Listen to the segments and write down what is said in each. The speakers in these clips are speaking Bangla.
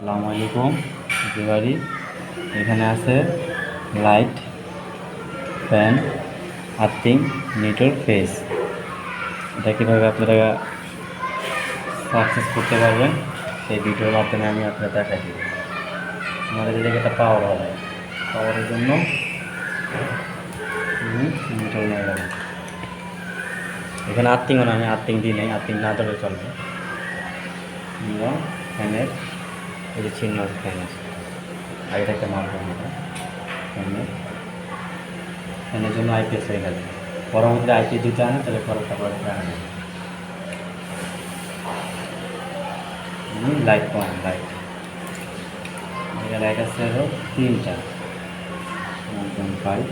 আসসালামু আলাইকুম বিবাড়ি। এখানে আছে light, fan, earthing, Nitol, face. এটা কীভাবে আপনারা সাকসেস করতে পারবেন সেই ভিডিওর মাধ্যমে আমি আপনাদের দেখাই দিব। আমাদের এদিকে একটা পাওয়ার হবে, পাওয়ারের জন্য নিটল নিয়ে যাবেন। এখানে আর্থিংও না, আমি আর্থিং দিই নেই, আর্থিং না ধরে চলবে। ফ্যানের এই যে চিহ্ন আছে, ফ্যান আছে, আগেটাকে মারবো আমরা। ফ্যানের জন্য আইপিএস হয়ে গেছে, পরবর্তী আইপিএস দিতে হয় না, তাহলে খরচটা করে দেখা যাবে। লাইট পয়েন্ট, লাইট লাইট আছে হলো 3টা, 1.5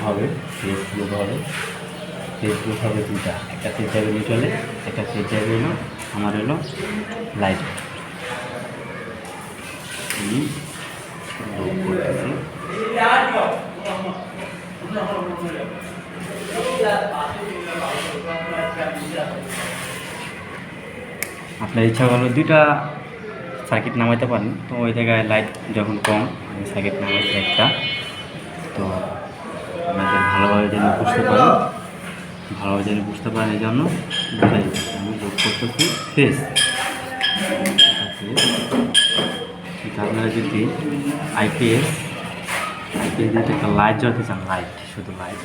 হবে, ফেসবুক হবে, ফেসবুক হবে 2টা, একটা ফেস যাবে নিটলে, একটা ফেস যাবে হলো আমার হলো লাইট। আপনার ইচ্ছা হলো 2টা সার্কিট নামাইতে পারেন, তো ওই জায়গায় লাইট যখন কম আমি সার্কিট নামাইছি একটা। তো আপনাদের ভালোভাবে যেন বুঝতে পারেন, এই জন্য বুঝাই দিচ্ছি। আমি যোগ করতেছি ফেস। আপনারা যদি আইপিএস দিতে একটা লাইট জ্বলতে চান, লাইট, শুধু লাইট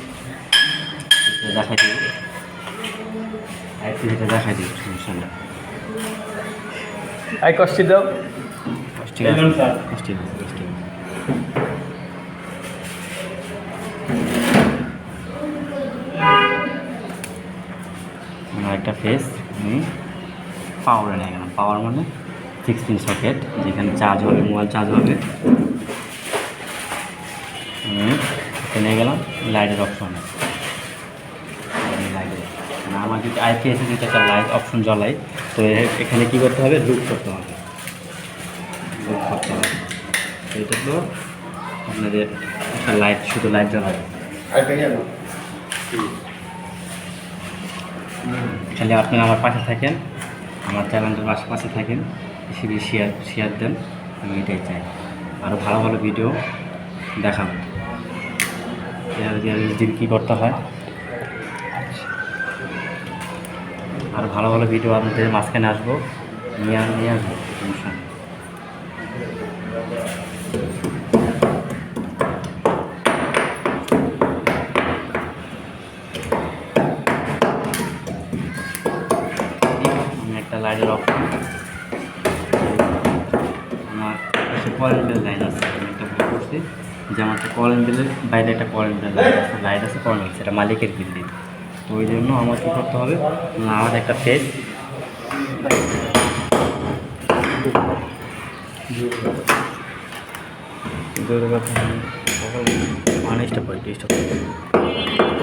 দেখাই দিব, আইপিএসটা দেখাই দিব, সমস্যা নেই। কষ্টি দাও, কষ্টি একটা ফেস আমি পাওয়ারে নিয়ে গেলাম। পাওয়ার মানে 6 পিন সকেট, যেখানে চার্জ হবে, মোবাইল চার্জ হবে। নিয়ে গেলাম লাইটের অপশনে। আমার যদি আইপিএসে যদি একটা লাইট অপশন জ্বলাই, তো এখানে কী করতে হবে, লুক করতে হবে। এটা তো আপনাদের একটা লাইট, শুধু লাইট জ্বলাবে। খালি আপনারা আমার পাশে থাকেন, আমার চ্যানেলটার পাশে থাকেন, বেশি বেশি শেয়ার দেন, আমি এটাই চাই। আরও ভালো ভালো ভিডিও দেখাবো, দিন কী করতে হয়, আরও ভালো ভালো ভিডিও আপনাদের মাঝখানে আসবো, নিয়ে আসবো, সমস্যা নেই। আমি একটা লাইটের অপশন, আমার কয়েলের লাইন আছে, আমি একটা ভুল করছি যে আমার একটা কয়েলের বাইরে একটা কয়েলের লাইট আছে, কয়েল, সেটা মালিকের বিল্ডিং। তো ওই জন্য আমার কী করতে হবে, আমার একটা ফেস ডিস্টার্ব